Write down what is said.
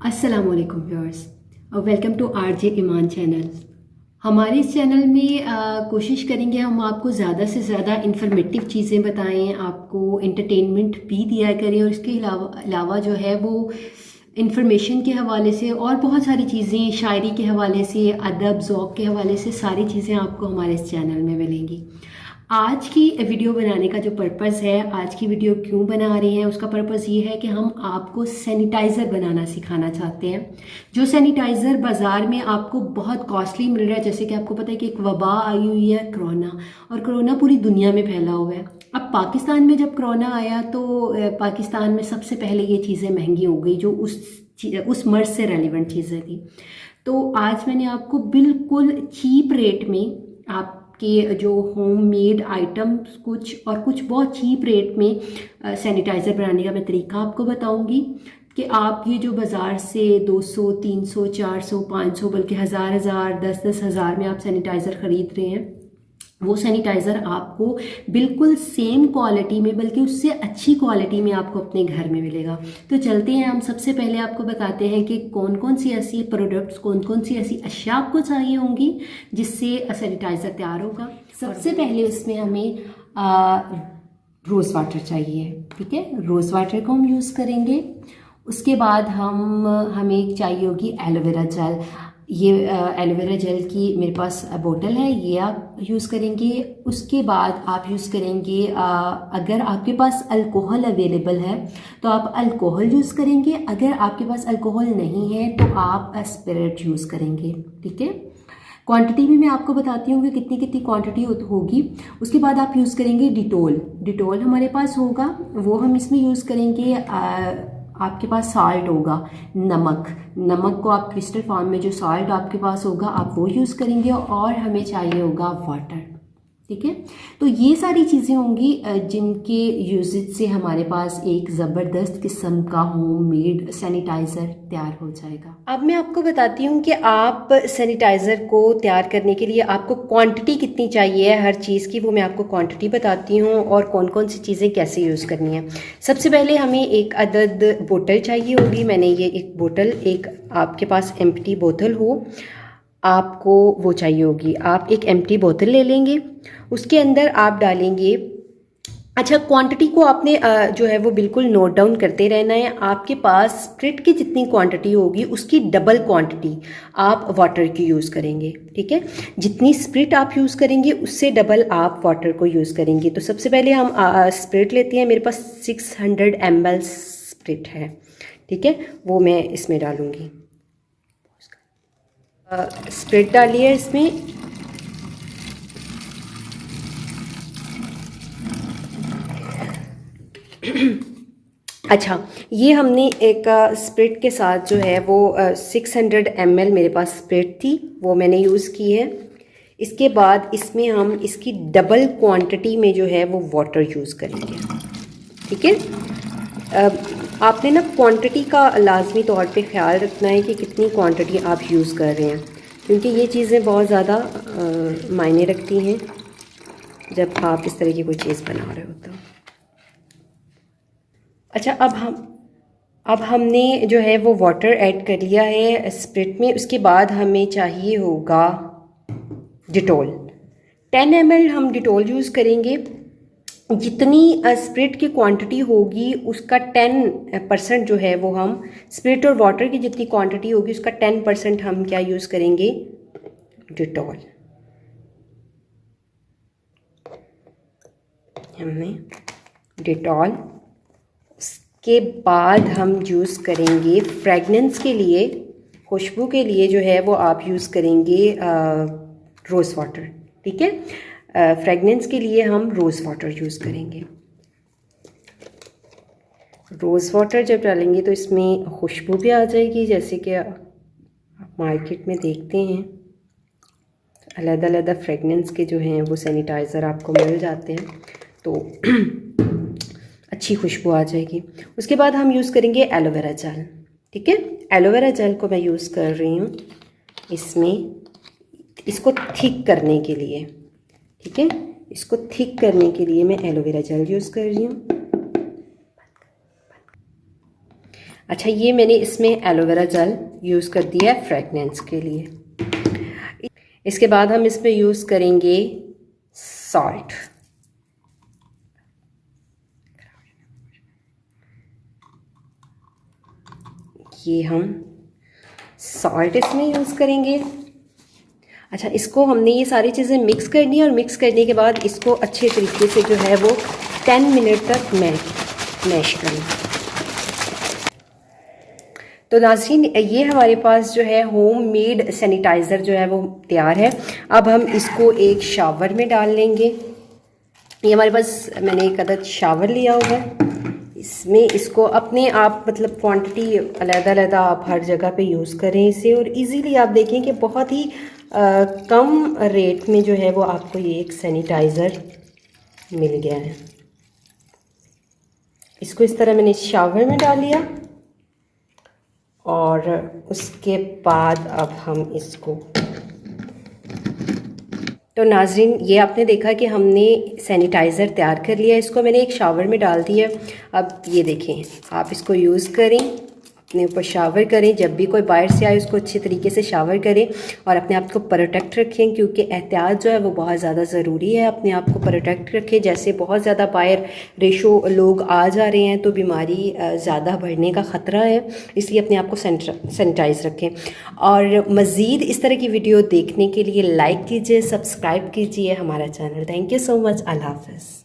अस्सलाम वालेकुम व्यूअर्स और welcome to RJ Iman channel. हमारे इस चैनल में कोशिश करेंगे हम आपको ज़्यादा से ज़्यादा इंफॉर्मेटिव चीज़ें बताएं, आपको एंटरटेनमेंट भी दिया करें और इसके अलावा जो है वो इंफॉर्मेशन के हवाले से और बहुत सारी चीज़ें, शायरी के हवाले से, अदब ज़ौक़ के हवाले से सारी चीज़ें आपको हमारे इस चैनल में मिलेंगी। आज की वीडियो बनाने का जो पर्पज़ है, आज की वीडियो क्यों बना रहे हैं, उसका पर्पज़ ये है कि हम आपको सैनिटाइज़र बनाना सिखाना चाहते हैं। जो सैनिटाइज़र बाज़ार में आपको बहुत कॉस्टली मिल रहा है, जैसे कि आपको पता है कि एक वबा आई हुई है कोरोना, और कोरोना पूरी दुनिया में फैला हुआ है। अब पाकिस्तान में जब कोरोना आया तो पाकिस्तान में सबसे पहले ये चीज़ें महंगी हो गई, जो उस मर्ज़ से रेलिवेंट चीज़ें थी। तो आज मैंने आपको बिल्कुल चीप रेट में आपके जो होम मेड आइटम्स कुछ बहुत चीप रेट में सैनिटाइज़र बनाने का मैं तरीका आपको बताऊंगी कि आप ये जो बाज़ार से 200, 300, 400, 500 बल्कि हज़ार 10-10 हज़ार में आप सैनिटाइज़र ख़रीद रहे हैं, वो सैनिटाइज़र आपको बिल्कुल सेम क्वालिटी में बल्कि उससे अच्छी क्वालिटी में आपको अपने घर में मिलेगा। तो चलते हैं, हम सबसे पहले आपको बताते हैं कि कौन कौन सी ऐसी प्रोडक्ट्स, कौन कौन सी ऐसी अशिया आपको चाहिए होंगी जिससे सैनिटाइज़र तैयार होगा। सबसे पहले उसमें हमें रोज़ वाटर चाहिए, ठीक है। रोज़ वाटर को हम यूज़ करेंगे। उसके बाद हमें चाहिए होगी एलोवेरा जेल। ये एलोवेरा जेल की मेरे पास बोतल है, ये आप यूज़ करेंगे। उसके बाद आप यूज़ करेंगे, अगर आपके पास अल्कोहल अवेलेबल है तो आप अल्कोहल यूज़ करेंगे। अगर आपके पास अल्कोहल नहीं है तो आप स्पिरिट यूज़ करेंगे, ठीक है। क्वांटिटी भी मैं आपको बताती हूँ कि कितनी कितनी क्वांटिटी होगी। उसके बाद आप यूज़ करेंगे डिटोल। डिटोल हमारे पास होगा, वो हम इसमें यूज़ करेंगे। आपके पास साल्ट होगा, नमक को आप क्रिस्टल फॉर्म में जो साल्ट आपके पास होगा आप वो यूज़ करेंगे। और हमें चाहिए होगा वाटर, ठीक है। तो ये सारी चीज़ें होंगी जिनके यूजेज से हमारे पास एक ज़बरदस्त किस्म का होम मेड सैनिटाइज़र तैयार हो जाएगा। अब मैं आपको बताती हूँ कि आप सैनिटाइज़र को तैयार करने के लिए आपको क्वांटिटी कितनी चाहिए हर चीज़ की, वो मैं आपको क्वांटिटी बताती हूँ और कौन कौन सी चीज़ें कैसे यूज़ करनी है। सबसे पहले हमें एक अदद बोतल चाहिए होगी। मैंने ये एक बोतल, एक आपके पास एम्प्टी बोतल हो आपको वो चाहिए होगी। आप एक एम्प्टी बोतल ले लेंगे, उसके अंदर आप डालेंगे, अच्छा क्वांटिटी को आपने जो है वो बिल्कुल नोट डाउन करते रहना है। आपके पास स्प्रिट की जितनी क्वांटिटी होगी उसकी डबल क्वांटिटी आप वाटर की यूज़ करेंगे, ठीक है। जितनी स्प्रिट आप यूज़ करेंगे उससे डबल आप वाटर को यूज़ करेंगे। तो सबसे पहले हम स्प्रिट लेते हैं। मेरे पास 600 ml स्प्रिट है, ठीक है, वो मैं इसमें डालूँगी। स्प्रिट डालिए इसमें। अच्छा, ये हमने एक स्प्रिट के साथ जो है वो 600 ml मेरे पास स्प्रिट थी, वो मैंने यूज़ की है। इसके बाद इसमें हम इसकी डबल क्वांटिटी में जो है वो वाटर यूज़ करेंगे, ठीक है। आपने ना क्वांटिटी का लाजमी तौर पे ख्याल रखना है कि कितनी क्वांटिटी आप यूज़ कर रहे हैं, क्योंकि ये चीज़ें बहुत ज़्यादा मायने रखती हैं जब आप इस तरह की कोई चीज़ बना रहे हो तो। अच्छा, अब हमने जो है वो वाटर ऐड कर लिया है स्प्रिट में। उसके बाद हमें चाहिए होगा डिटोल। 10 ml हम डिटोल यूज़ करेंगे। जितनी स्प्रिट की क्वांटिटी होगी उसका 10% जो है वो हम, स्प्रिट और वाटर की जितनी क्वांटिटी होगी उसका 10% हम क्या यूज़ करेंगे, डिटोल। हमने डिटोल, के बाद हम यूज़ करेंगे फ्रेगनेंस के लिए, खुशबू के लिए जो है वो आप यूज़ करेंगे रोज़ वाटर, ठीक है। फ्रेगनेंस के लिए हम रोज़ वाटर यूज़ करेंगे। रोज़ वाटर जब डालेंगे तो इसमें खुशबू भी आ जाएगी। जैसे कि आप मार्केट में देखते हैं अलग-अलग फ्रेगनेंस के जो हैं वो सैनिटाइज़र आपको मिल जाते हैं, तो अच्छी खुशबू आ जाएगी। उसके बाद हम यूज़ करेंगे एलोवेरा जेल, ठीक है। एलोवेरा जेल को मैं यूज़ कर रही हूँ इसमें, इसको थिक करने के लिए, ठीक है। इसको थिक करने के लिए मैं एलोवेरा जेल यूज़ कर रही हूँ। अच्छा, ये मैंने इसमें एलोवेरा जेल यूज़ कर दिया है फ्रेगनेंस के लिए। इसके बाद हम इसमें यूज़ करेंगे सॉल्ट। ये हम सॉल्ट इसमें यूज़ करेंगे। अच्छा, इसको हमने ये सारी चीज़ें मिक्स करनी है और मिक्स करने के बाद इसको अच्छे तरीके से जो है वो 10 मिनट तक मैश करना। तो नाज़रीन, ये हमारे पास जो है होम मेड सैनिटाइज़र जो है वो तैयार है। अब हम इसको एक शावर में डाल लेंगे। ये हमारे पास, मैंने एक अदद शावर लिया हुआ है। इसमें इसको अपने आप मतलब क्वांटिटी अलग-अलग आप हर जगह पे यूज़ करें इसे, और इजीली आप देखें कि बहुत ही कम रेट में जो है वो आपको ये एक सैनिटाइज़र मिल गया है। इसको इस तरह मैंने शावर में डाल लिया और उसके बाद अब हम इसको, तो नाज़रीन ये आपने देखा कि हमने सैनिटाइज़र तैयार कर लिया। इसको मैंने एक शावर में डाल दिया। अब ये देखें, आप इसको यूज़ करें, अपने ऊपर शावर करें। जब भी कोई बाहर से आए उसको अच्छे तरीके से शावर करें और अपने आप को प्रोटेक्ट रखें, क्योंकि एहतियात जो है वो बहुत ज़्यादा ज़रूरी है। अपने आप को प्रोटेक्ट रखें। जैसे बहुत ज़्यादा बाहर रेशो लोग आ जा रहे हैं तो बीमारी ज़्यादा बढ़ने का ख़तरा है, इसलिए अपने आप को सैनिटाइज़ रखें। और मज़ीद इस तरह की वीडियो देखने के लिए लाइक कीजिए, सब्सक्राइब कीजिए हमारा channel. Thank you so much. अल्लाह हाफ़िज़।